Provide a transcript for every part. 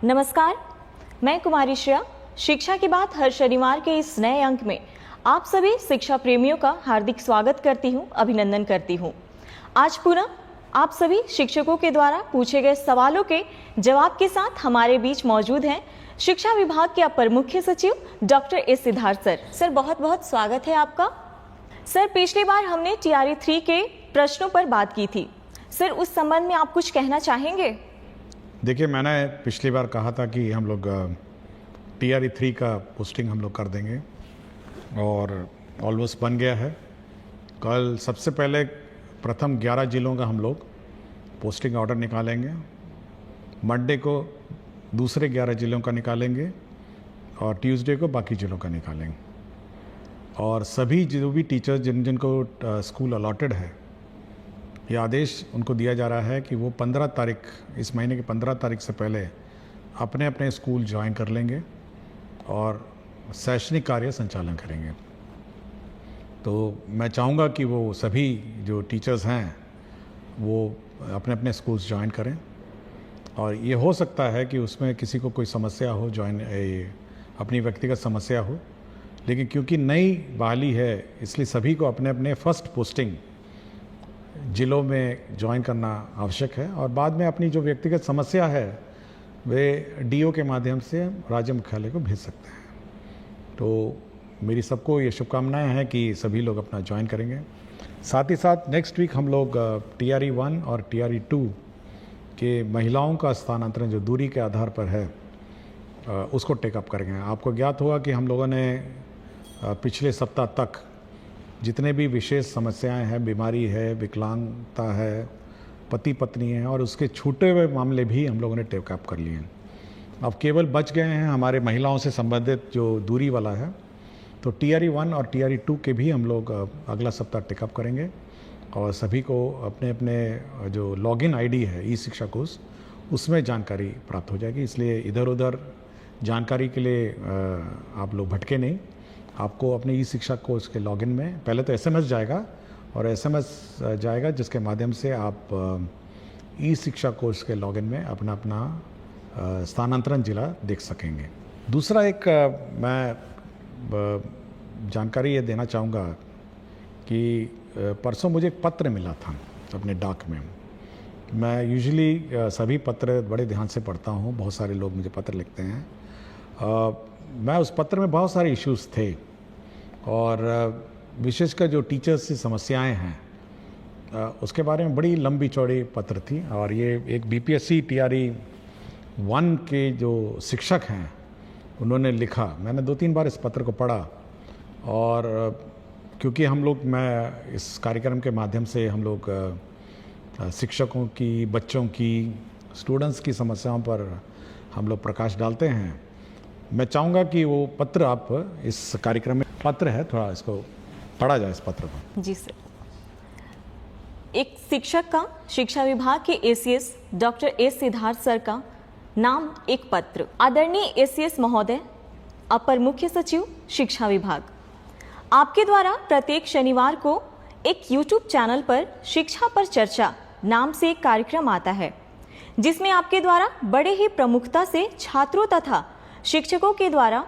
नमस्कार, मैं कुमारी श्रेया। शिक्षा की बात हर शनिवार के इस नए अंक में आप सभी शिक्षा प्रेमियों का हार्दिक स्वागत करती हूं, अभिनंदन करती हूं। आज पुनः आप सभी शिक्षकों के द्वारा पूछे गए सवालों के जवाब के साथ हमारे बीच मौजूद हैं शिक्षा विभाग के अपर मुख्य सचिव doctor S Siddharth sir. Sir, बहुत बहुत स्वागत है आपका। सर, पिछली बार हमने TRE 3 के प्रश्नों पर बात की थी। सर, उस संबंध में आप कुछ कहना चाहेंगे? देखिए, मैंने पिछली बार कहा था कि हम लोग TRE 3 का पोस्टिंग हम लोग कर देंगे और ऑलमोस्ट बन गया है। कल सबसे पहले प्रथम 11 जिलों का हम लोग पोस्टिंग ऑर्डर निकालेंगे। मंडे को दूसरे 11 जिलों का निकालेंगे और ट्यूसडे को बाकी जिलों का निकालेंगे। और सभी जो भी टीचर्स जिनको स्कूल अलॉटेड है, ये आदेश उनको दिया जा रहा है कि वो 15 तारीख, इस महीने की 15 तारीख से पहले अपने अपने स्कूल ज्वाइन कर लेंगे और शैक्षणिक कार्य संचालन करेंगे। तो मैं चाहूँगा कि वो सभी जो टीचर्स हैं वो अपने अपने स्कूल्स ज्वाइन करें। और ये हो सकता है कि उसमें किसी को कोई समस्या हो, अपनी व्यक्तिगत समस्या हो, लेकिन क्योंकि नई बहाली है इसलिए सभी को अपने अपने फर्स्ट पोस्टिंग जिलों में ज्वाइन करना आवश्यक है और बाद में अपनी जो व्यक्तिगत समस्या है वे DO के माध्यम से राज्य मुख्यालय को भेज सकते हैं। तो मेरी सबको ये शुभकामनाएं हैं कि सभी लोग अपना ज्वाइन करेंगे। साथ ही साथ नेक्स्ट वीक हम लोग TRE 1 और TRE 2 के महिलाओं का स्थानांतरण जो दूरी के आधार पर है उसको टेकअप करेंगे। आपको ज्ञात होगा कि हम लोगों ने पिछले सप्ताह तक जितने भी विशेष समस्याएं हैं, बीमारी है, विकलांगता है, पति पत्नी है और उसके छूटे हुए मामले भी हम लोगों ने टेकअप कर लिए हैं। अब केवल बच गए हैं हमारे महिलाओं से संबंधित जो दूरी वाला है। तो TRE 1 और TRE 2 के भी हम लोग अगला सप्ताह टेकअप करेंगे और सभी को अपने अपने जो लॉगिन ID है ई-शिक्षा कोष, उसमें जानकारी प्राप्त हो जाएगी। इसलिए इधर उधर जानकारी के लिए आप लोग भटके नहीं। आपको अपने ई-शिक्षा कोर्स के लॉगिन में पहले तो SMS जाएगा और SMS जाएगा जिसके माध्यम से आप ई-शिक्षा कोर्स के लॉगिन में अपना अपना स्थानांतरण जिला देख सकेंगे। दूसरा एक मैं जानकारी ये देना चाहूँगा कि परसों मुझे एक पत्र मिला था अपने डाक में। मैं यूजुअली सभी पत्र बड़े ध्यान से पढ़ता हूँ, बहुत सारे लोग मुझे पत्र लिखते हैं। मैं उस पत्र में बहुत सारे इश्यूज़ थे और विशेषकर जो टीचर्स की समस्याएं हैं उसके बारे में बड़ी लंबी चौड़ी पत्र थी। और ये एक BPSC TRE 1 के जो शिक्षक हैं उन्होंने लिखा। मैंने 2-3 बार इस पत्र को पढ़ा और क्योंकि मैं इस कार्यक्रम के माध्यम से हम लोग शिक्षकों की, बच्चों की, स्टूडेंट्स की समस्याओं पर हम लोग प्रकाश डालते हैं। मैं चाहूँगा कि वो पत्र आप इस कार्यक्रम में पत्र है, थोड़ा इसको पढ़ा जाए इस पत्र को। जी सर। एक शिक्षक का शिक्षा विभाग के ACS doctor S Siddharth sir का नाम एक पत्र। आदरणीय ACS महोदय, अपर मुख्य सचिव शिक्षा विभाग, आपके द्वारा प्रत्येक शनिवार को एक YouTube चैनल पर शिक्षा पर चर्चा नाम से एक कार्यक्रम आता है जिसमें आपके द्वारा बड़े ही प्रमुखता से छात्रों तथा शिक्षकों के द्वारा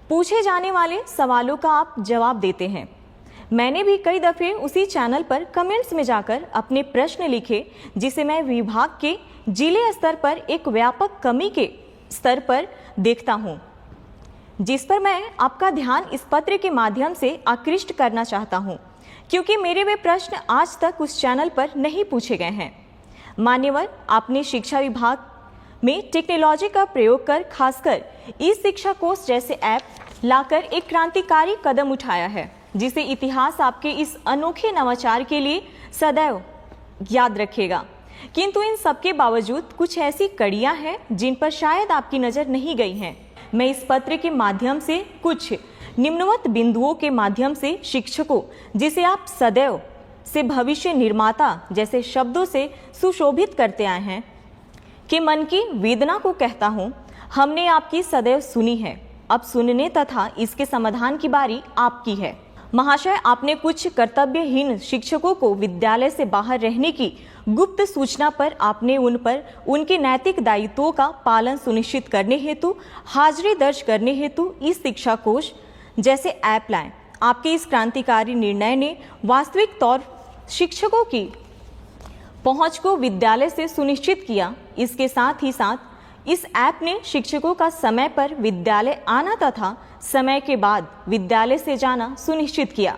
पूछे जाने वाले सवालों का आप जवाब देते हैं। मैंने भी कई दफे उसी चैनल पर कमेंट्स में जाकर अपने प्रश्न लिखे जिसे मैं विभाग के जिले स्तर पर एक व्यापक कमी के स्तर पर देखता हूं, जिस पर मैं आपका ध्यान इस पत्र के माध्यम से आकृष्ट करना चाहता हूं, क्योंकि मेरे वे प्रश्न आज तक उस चैनल पर नहीं पूछे गए हैं। मान्यवर, आपने शिक्षा विभाग में टेक्नोलॉजी का प्रयोग कर खासकर ई-शिक्षा कोर्स जैसे ऐप लाकर एक क्रांतिकारी कदम उठाया है जिसे इतिहास आपके इस अनोखे नवाचार के लिए सदैव याद रखेगा। किंतु इन सबके बावजूद कुछ ऐसी कड़ियां हैं जिन पर शायद आपकी नजर नहीं गई हैं। मैं इस पत्र के माध्यम से कुछ निम्नवत बिंदुओं के माध्यम से शिक्षकों, जिसे आप सदैव से भविष्य निर्माता जैसे शब्दों से सुशोभित करते आए हैं, कि मन की वेदना को कहता हूं, हमने आपकी सदैव सुनी है, अब सुनने तथा इसके समाधान की बारी आपकी है। महाशय, आपने कुछ कर्तव्यहीन शिक्षकों को विद्यालय से बाहर रहने की गुप्त सूचना पर आपने उन पर उनके नैतिक दायित्वों का पालन सुनिश्चित करने हेतु हाजिरी दर्ज करने हेतु ई शिक्षा कोष जैसे ऐप लाए। आपके इस क्रांतिकारी निर्णय ने वास्तविक तौर शिक्षकों की पहुंच को विद्यालय से सुनिश्चित किया। इसके साथ ही साथ इस ऐप ने शिक्षकों का समय पर विद्यालय आना तथा समय के बाद विद्यालय से जाना सुनिश्चित किया।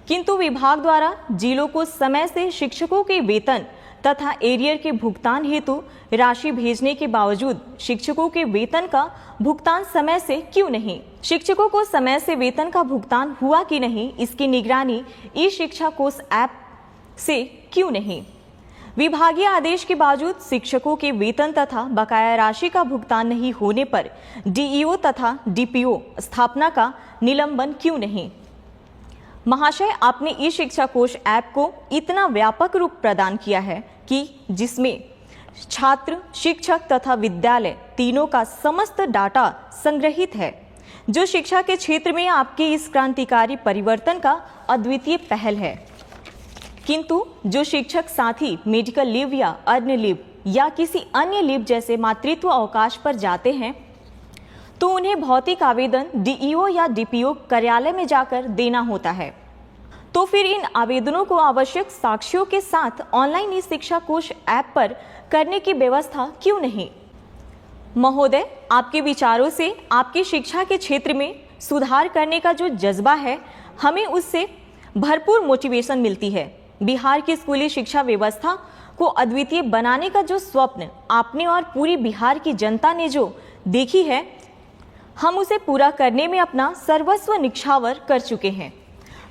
किंतु विभाग द्वारा जिलों को समय से शिक्षकों के वेतन तथा एरियर के भुगतान हेतु राशि भेजने के बावजूद शिक्षकों के वेतन का भुगतान समय से क्यों नहीं? शिक्षकों को समय से वेतन का भुगतान हुआ कि नहीं, इसकी निगरानी ई शिक्षा कोष ऐप से क्यों नहीं? विभागीय आदेश के बावजूद शिक्षकों के वेतन तथा बकाया राशि का भुगतान नहीं होने पर डीईओ तथा डीपीओ स्थापना का निलंबन क्यों नहीं? महाशय, आपने ई शिक्षा कोष ऐप को इतना व्यापक रूप प्रदान किया है कि जिसमें छात्र, शिक्षक तथा विद्यालय तीनों का समस्त डाटा संग्रहित है, जो शिक्षा के क्षेत्र में आपके इस क्रांतिकारी परिवर्तन का अद्वितीय पहल है। किंतु जो शिक्षक साथी मेडिकल लीव या अर्न लीव या किसी अन्य लीव जैसे मातृत्व अवकाश पर जाते हैं तो उन्हें भौतिक आवेदन डीईओ या डीपीओ कार्यालय में जाकर देना होता है। तो फिर इन आवेदनों को आवश्यक साक्ष्यों के साथ ऑनलाइन ई शिक्षा कोष ऐप पर करने की व्यवस्था क्यों नहीं? महोदय, आपके विचारों से आपकी शिक्षा के क्षेत्र में सुधार करने का जो जज्बा है, हमें उससे भरपूर मोटिवेशन मिलती है। बिहार की स्कूली शिक्षा व्यवस्था को अद्वितीय बनाने का जो स्वप्न आपने और पूरी बिहार की जनता ने जो देखी है, हम उसे पूरा करने में अपना सर्वस्व निछावर कर चुके हैं।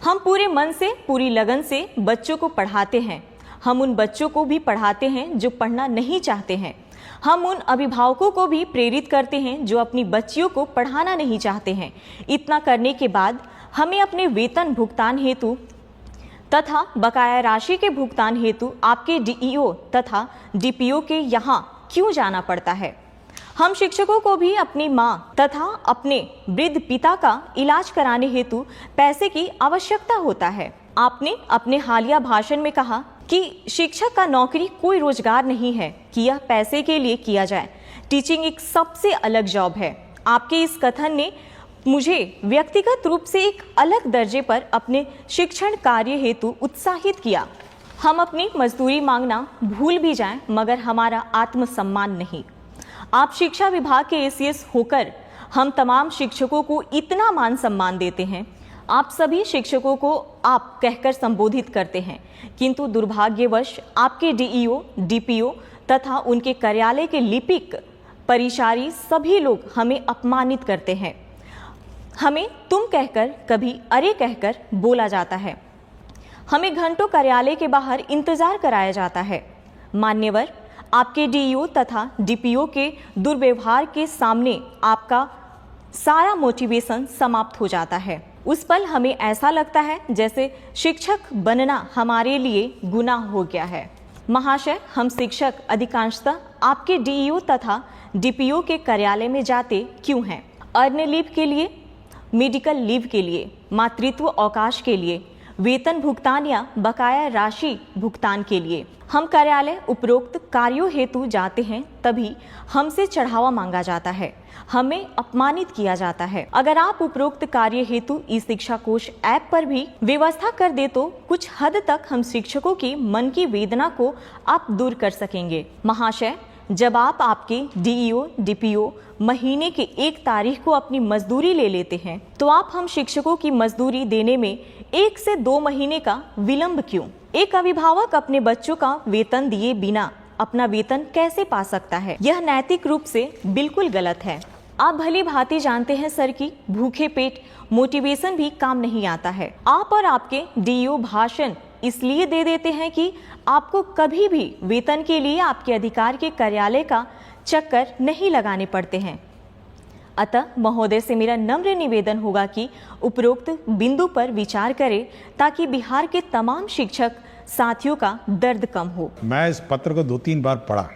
हम पूरे मन से, पूरी लगन से बच्चों को पढ़ाते हैं। हम उन बच्चों को भी पढ़ाते हैं जो पढ़ना नहीं चाहते हैं। हम उन अभिभावकों को भी प्रेरित करते हैं जो अपनी बच्चियों को पढ़ाना नहीं चाहते हैं। इतना करने के बाद हमें अपने वेतन भुगतान हेतु तथा बकाया राशि के भुगतान हेतु आपके डीईओ तथा डीपीओ के यहाँ क्यों जाना पड़ता है? हम शिक्षकों को भी अपनी माँ तथा अपने वृद्ध पिता का इलाज कराने हेतु पैसे की आवश्यकता होता है। आपने अपने हालिया भाषण में कहा कि शिक्षक का नौकरी कोई रोजगार नहीं है कि यह पैसे के लिए किया जाए। टीचिंग एक सबसे अलग जॉब है। आपके इस कथन ने मुझे व्यक्तिगत रूप से एक अलग दर्जे पर अपने शिक्षण कार्य हेतु उत्साहित किया। हम अपनी मजदूरी मांगना भूल भी जाएं, मगर हमारा आत्मसम्मान नहीं। आप शिक्षा विभाग के एसीएस होकर हम तमाम शिक्षकों को इतना मान सम्मान देते हैं। आप सभी शिक्षकों को आप कहकर संबोधित करते हैं, किंतु दुर्भाग्यवश आपके डीईओ, डीपीओ तथा उनके कार्यालय के लिपिक, परिचारी सभी लोग हमें अपमानित करते हैं। हमें तुम कहकर, कभी अरे कहकर बोला जाता है। हमें घंटों कार्यालय के बाहर इंतजार कराया जाता है। मान्यवर, आपके डीईओ तथा डीपीओ के दुर्व्यवहार के सामने आपका सारा मोटिवेशन समाप्त हो जाता है। उस पल हमें ऐसा लगता है जैसे शिक्षक बनना हमारे लिए गुनाह हो गया है। महाशय, हम शिक्षक अधिकांशतः आपके डीईओ तथा डीपीओ के कार्यालय में जाते क्यों हैं? अर्न लीव के लिए, मेडिकल लीव के लिए, मातृत्व अवकाश के लिए, वेतन भुगतान या बकाया राशि भुगतान के लिए। हम कार्यालय उपरोक्त कार्यों हेतु जाते हैं, तभी हमसे चढ़ावा मांगा जाता है, हमें अपमानित किया जाता है। अगर आप उपरोक्त कार्य हेतु ई शिक्षा कोष ऐप पर भी व्यवस्था कर दे तो कुछ हद तक हम शिक्षकों की मन की वेदना को आप दूर कर सकेंगे। महाशय, जब आप आपके डीईओ, डीपीओ महीने के 1 तारीख को अपनी मजदूरी ले लेते हैं, तो आप हम शिक्षकों की मजदूरी देने में 1 से 2 महीने का विलंब क्यों? एक अभिभावक अपने बच्चों का वेतन दिए बिना अपना वेतन कैसे पा सकता है? यह नैतिक रूप से बिल्कुल गलत है। आप भली भांति जानते हैं सर कि भूखे पेट मोटिवेशन भी काम नहीं आता है। आप और आपके डीईओ भाषण इसलिए दे देते हैं कि आपको कभी भी वेतन के लिए आपके अधिकार के कार्यालय का चक्कर नहीं लगाने पड़ते हैं। अतः महोदय से मेरा नम्र निवेदन होगा कि उपरोक्त बिंदु पर विचार करें ताकि बिहार के तमाम शिक्षक साथियों का दर्द कम हो। मैं इस पत्र को 2-3 बार पढ़ा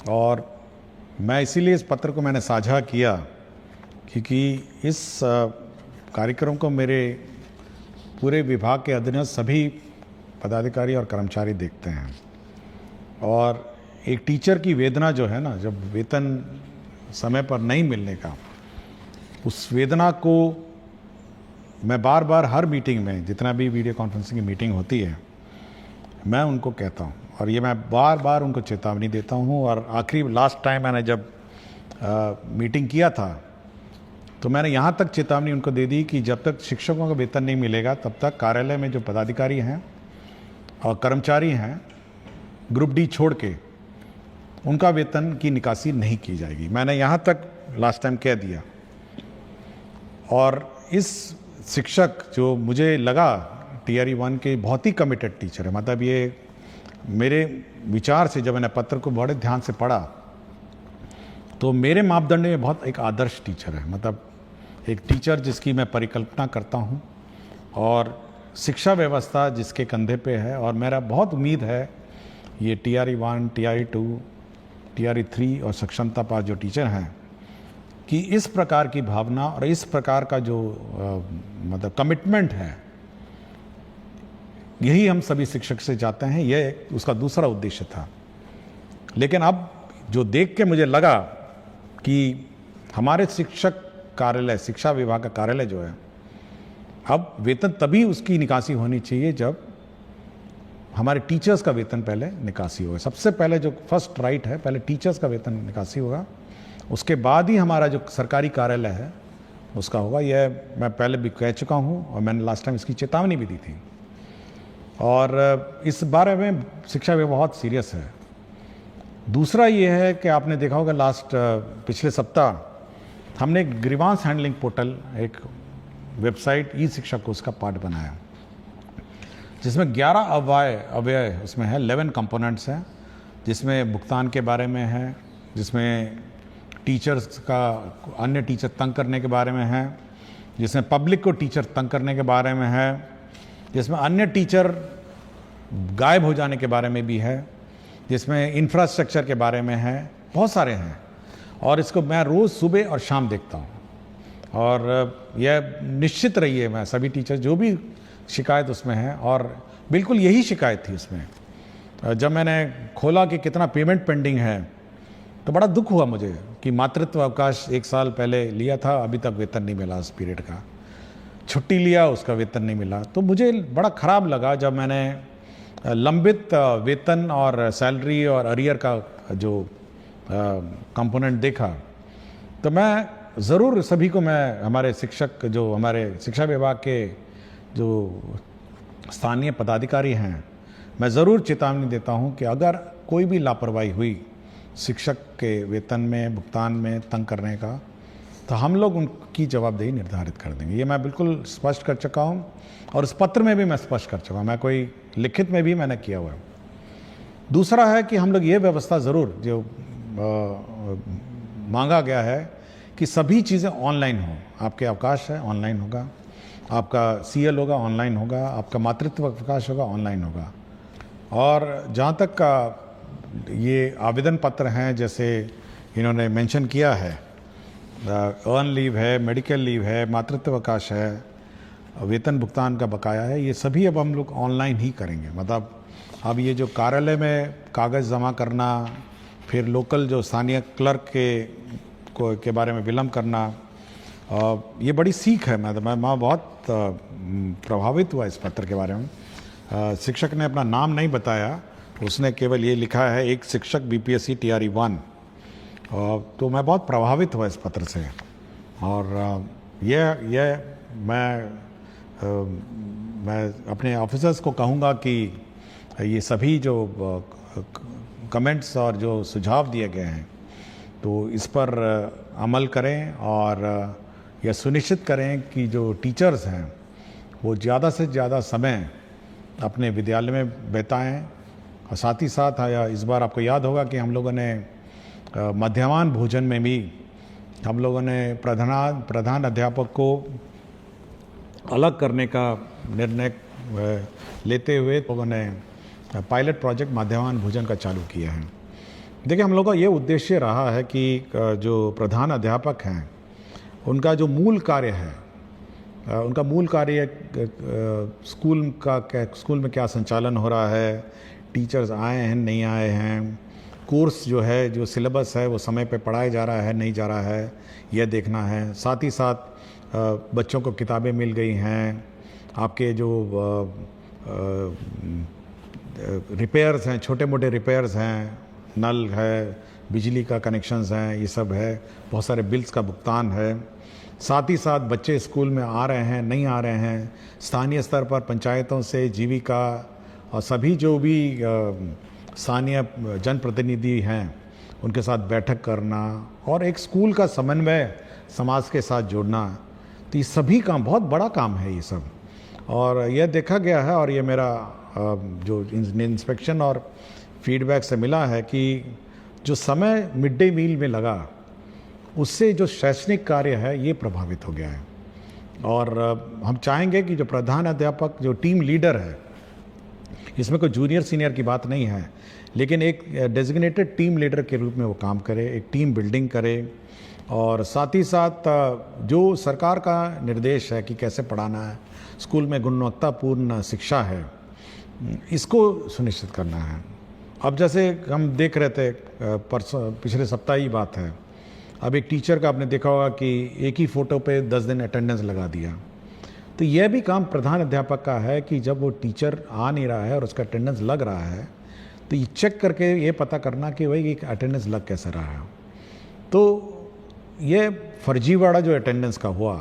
और मैं इसीलिए इस पत्र को मैंने साझा किया क्योंकि इस कार्यक्रम को मेरे पूरे विभाग के अधीनस्थ सभी पदाधिकारी और कर्मचारी देखते हैं। और एक टीचर की वेदना जो है ना, जब वेतन समय पर नहीं मिलने का, उस वेदना को मैं बार बार हर मीटिंग में, जितना भी वीडियो कॉन्फ्रेंसिंग की मीटिंग होती है, मैं उनको कहता हूँ और ये मैं बार बार उनको चेतावनी देता हूँ। और आखिरी लास्ट टाइम मैंने जब मीटिंग किया था तो मैंने यहाँ तक चेतावनी उनको दे दी कि जब तक शिक्षकों का वेतन नहीं मिलेगा तब तक कार्यालय में जो पदाधिकारी हैं और कर्मचारी हैं ग्रुप डी छोड़ के, उनका वेतन की निकासी नहीं की जाएगी। मैंने यहाँ तक लास्ट टाइम कह दिया। और इस शिक्षक जो मुझे लगा TRE 1 के बहुत ही कमिटेड टीचर है, मतलब ये मेरे विचार से जब मैंने पत्र को बड़े ध्यान से पढ़ा तो मेरे मापदंड में बहुत एक आदर्श टीचर है, मतलब एक टीचर जिसकी मैं परिकल्पना करता हूँ और शिक्षा व्यवस्था जिसके कंधे पे है। और मेरा बहुत उम्मीद है ये TRE 1, TRE 2, TRE 3 और सक्षमता पास जो टीचर हैं कि इस प्रकार की भावना और इस प्रकार का जो मतलब कमिटमेंट है, यही हम सभी शिक्षक से चाहते हैं। ये उसका दूसरा उद्देश्य था। लेकिन अब जो देख के मुझे लगा कि हमारे शिक्षक कार्यालय, शिक्षा विभाग का कार्यालय जो है, अब वेतन तभी उसकी निकासी होनी चाहिए जब हमारे टीचर्स का वेतन पहले निकासी होगा। सबसे पहले जो फर्स्ट राइट है, पहले टीचर्स का वेतन निकासी होगा, उसके बाद ही हमारा जो सरकारी कार्यालय है उसका होगा। यह मैं पहले भी कह चुका हूँ और मैंने लास्ट टाइम इसकी चेतावनी भी दी थी। और इस बारे में शिक्षा विभाग बहुत सीरियस है। दूसरा ये है कि आपने देखा होगा पिछले सप्ताह हमने एक ग्रीवांस हैंडलिंग पोर्टल, एक वेबसाइट ई शिक्षा कोर्स का पार्ट बनाया, जिसमें 11 अव्यय उसमें है, 11 कंपोनेंट्स हैं, जिसमें भुगतान के बारे में है, जिसमें टीचर्स का अन्य टीचर तंग करने के बारे में है, जिसमें पब्लिक को टीचर तंग करने के बारे में है, जिसमें अन्य टीचर गायब हो जाने के बारे में भी है, जिसमें इंफ्रास्ट्रक्चर के बारे में है, बहुत सारे हैं। और इसको मैं रोज़ सुबह और शाम देखता हूँ। और यह निश्चित रही है, मैं सभी टीचर जो भी शिकायत उसमें है, और बिल्कुल यही शिकायत थी उसमें। जब मैंने खोला कि कितना पेमेंट पेंडिंग है तो बड़ा दुख हुआ मुझे कि मातृत्व अवकाश 1 साल पहले लिया था, अभी तक वेतन नहीं मिला उस पीरियड का। छुट्टी लिया, उसका वेतन नहीं मिला। तो मुझे बड़ा ख़राब लगा जब मैंने लंबित वेतन और सैलरी और अरियर का जो कंपोनेंट देखा। तो मैं ज़रूर सभी को, मैं हमारे शिक्षक, जो हमारे शिक्षा विभाग के जो स्थानीय पदाधिकारी हैं, मैं ज़रूर चेतावनी देता हूं कि अगर कोई भी लापरवाही हुई शिक्षक के वेतन में, भुगतान में तंग करने का, तो हम लोग उनकी जवाबदेही निर्धारित कर देंगे। ये मैं बिल्कुल स्पष्ट कर चुका हूँ और इस पत्र में भी मैं स्पष्ट कर चुका हूँ, मैं कोई लिखित में भी मैंने किया हुआ है। दूसरा है कि हम लोग ये व्यवस्था ज़रूर जो मांगा गया है कि सभी चीज़ें ऑनलाइन हो। आपके अवकाश है ऑनलाइन होगा, आपका CL होगा ऑनलाइन होगा, आपका मातृत्व अवकाश होगा ऑनलाइन होगा। और जहाँ तक का ये आवेदन पत्र हैं, जैसे इन्होंने मेंशन किया है, अर्न लीव है, मेडिकल लीव है, मातृत्व अवकाश है, वेतन भुगतान का बकाया है, ये सभी अब हम लोग ऑनलाइन ही करेंगे। मतलब अब ये जो कार्यालय में कागज़ जमा करना, फिर लोकल जो स्थानीय क्लर्क के बारे में विलम्ब करना, ये बड़ी सीख है। मैं बहुत प्रभावित हुआ इस पत्र के बारे में। शिक्षक ने अपना नाम नहीं बताया, उसने केवल ये लिखा है, एक शिक्षक BPSC TRE 1। तो मैं बहुत प्रभावित हुआ इस पत्र से। और यह मैं अपने ऑफिसर्स को कहूँगा कि ये सभी जो कमेंट्स और जो सुझाव दिए गए हैं, तो इस पर अमल करें और यह सुनिश्चित करें कि जो टीचर्स हैं वो ज़्यादा से ज़्यादा समय अपने विद्यालय में बिताएं। और साथ ही साथ इस बार आपको याद होगा कि हम लोगों ने मध्याह्न भोजन में भी हम लोगों ने प्रधान अध्यापक को अलग करने का निर्णय लेते हुए लोगों ने पायलट प्रोजेक्ट मध्याह्न भोजन का चालू किया है। देखिए, हम लोगों का ये उद्देश्य रहा है कि जो प्रधान अध्यापक हैं उनका जो मूल कार्य है उनका मूल कार्य स्कूल में क्या संचालन हो रहा है, टीचर्स आए हैं नहीं आए हैं, कोर्स जो है, जो सिलेबस है वो समय पे पढ़ाया जा रहा है नहीं जा रहा है, यह देखना है। साथ ही साथ बच्चों को किताबें मिल गई हैं, आपके जो रिपेयर्स हैं, छोटे मोटे रिपेयर्स हैं, नल है, बिजली का कनेक्शंस हैं, ये सब है, बहुत सारे बिल्स का भुगतान है। साथ ही साथ बच्चे स्कूल में आ रहे हैं नहीं आ रहे हैं, स्थानीय स्तर पर पंचायतों से जीविका और सभी जो भी स्थानीय जनप्रतिनिधि हैं उनके साथ बैठक करना और एक स्कूल का समन्वय समाज के साथ जोड़ना, तो ये सभी काम बहुत बड़ा काम है ये सब। और यह देखा गया है और ये मेरा जो इंस्पेक्शन और फीडबैक से मिला है कि जो समय मिड डे मील में लगा उससे जो शैक्षणिक कार्य है ये प्रभावित हो गया है। और हम चाहेंगे कि जो प्रधान अध्यापक, जो टीम लीडर है, इसमें कोई जूनियर सीनियर की बात नहीं है, लेकिन एक डेजिग्नेटेड टीम लीडर के रूप में वो काम करे, एक टीम बिल्डिंग करे और साथ ही साथ जो सरकार का निर्देश है कि कैसे पढ़ाना है, स्कूल में गुणवत्तापूर्ण शिक्षा है, इसको सुनिश्चित करना है। अब जैसे हम देख रहे थे परसों, पिछले सप्ताह ही बात है, अब एक टीचर का आपने देखा होगा कि एक ही फ़ोटो पे 10 दिन अटेंडेंस लगा दिया। तो यह भी काम प्रधान अध्यापक का है कि जब वो टीचर आ नहीं रहा है और उसका अटेंडेंस लग रहा है तो ये चेक करके ये पता करना कि भाई अटेंडेंस लग कैसे रहा है। तो ये फर्जीवाड़ा जो अटेंडेंस का हुआ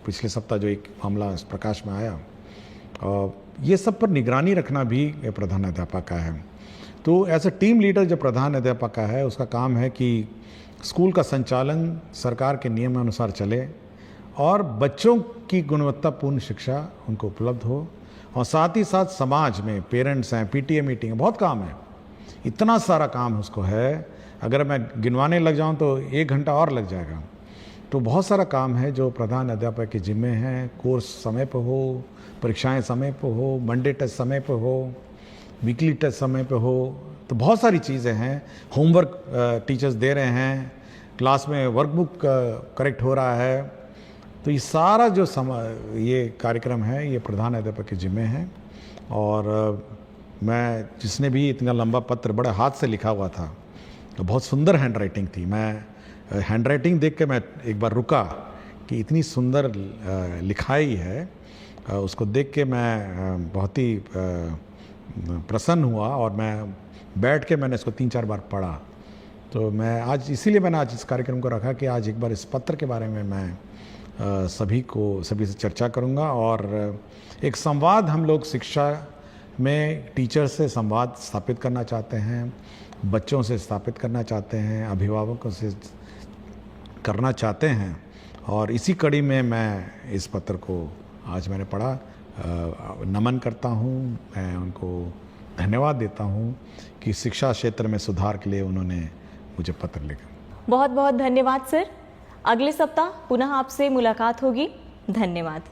पिछले सप्ताह, जो एक मामला प्रकाश में आया, ये सब पर निगरानी रखना भी प्रधान अध्यापक का है। तो एज अ टीम लीडर जो प्रधान अध्यापक का है, उसका काम है कि स्कूल का संचालन सरकार के नियमानुसार चले और बच्चों की गुणवत्तापूर्ण शिक्षा उनको उपलब्ध हो। और साथ ही साथ समाज में पेरेंट्स हैं, पीटीए मीटिंग, बहुत काम है, इतना सारा काम उसको है, अगर मैं गिनवाने लग जाऊं तो 1 घंटा और लग जाएगा। तो बहुत सारा काम है जो प्रधान अध्यापक के जिम्मे हैं। कोर्स समय पर हो, परीक्षाएं समय पर हो, मंडे टेस्ट समय पर हो, वीकली टेस्ट समय पे हो, तो बहुत सारी चीज़ें हैं। होमवर्क टीचर्स दे रहे हैं, क्लास में वर्कबुक करेक्ट हो रहा है, तो ये सारा जो ये कार्यक्रम है ये प्रधान अध्यापक के जिम्मे है। और मैं, जिसने भी इतना लंबा पत्र बड़े हाथ से लिखा हुआ था, तो बहुत सुंदर हैंड राइटिंग थी। मैं हैंड राइटिंग देख के मैं एक बार रुका कि इतनी सुंदर लिखाई है, उसको देख के मैं बहुत ही प्रसन्न हुआ और मैं बैठ के मैंने इसको 3-4 बार पढ़ा। तो मैं आज, इसीलिए मैंने आज इस कार्यक्रम को रखा कि आज एक बार इस पत्र के बारे में मैं सभी से चर्चा करूंगा और एक संवाद हम लोग शिक्षा में टीचर से संवाद स्थापित करना चाहते हैं, बच्चों से स्थापित करना चाहते हैं, अभिभावकों से करना चाहते हैं। और इसी कड़ी में मैं इस पत्र को आज मैंने पढ़ा, नमन करता हूँ, मैं उनको धन्यवाद देता हूँ कि शिक्षा क्षेत्र में सुधार के लिए उन्होंने मुझे पत्र लिखा। बहुत बहुत धन्यवाद सर। अगले सप्ताह पुनः आपसे मुलाकात होगी। धन्यवाद।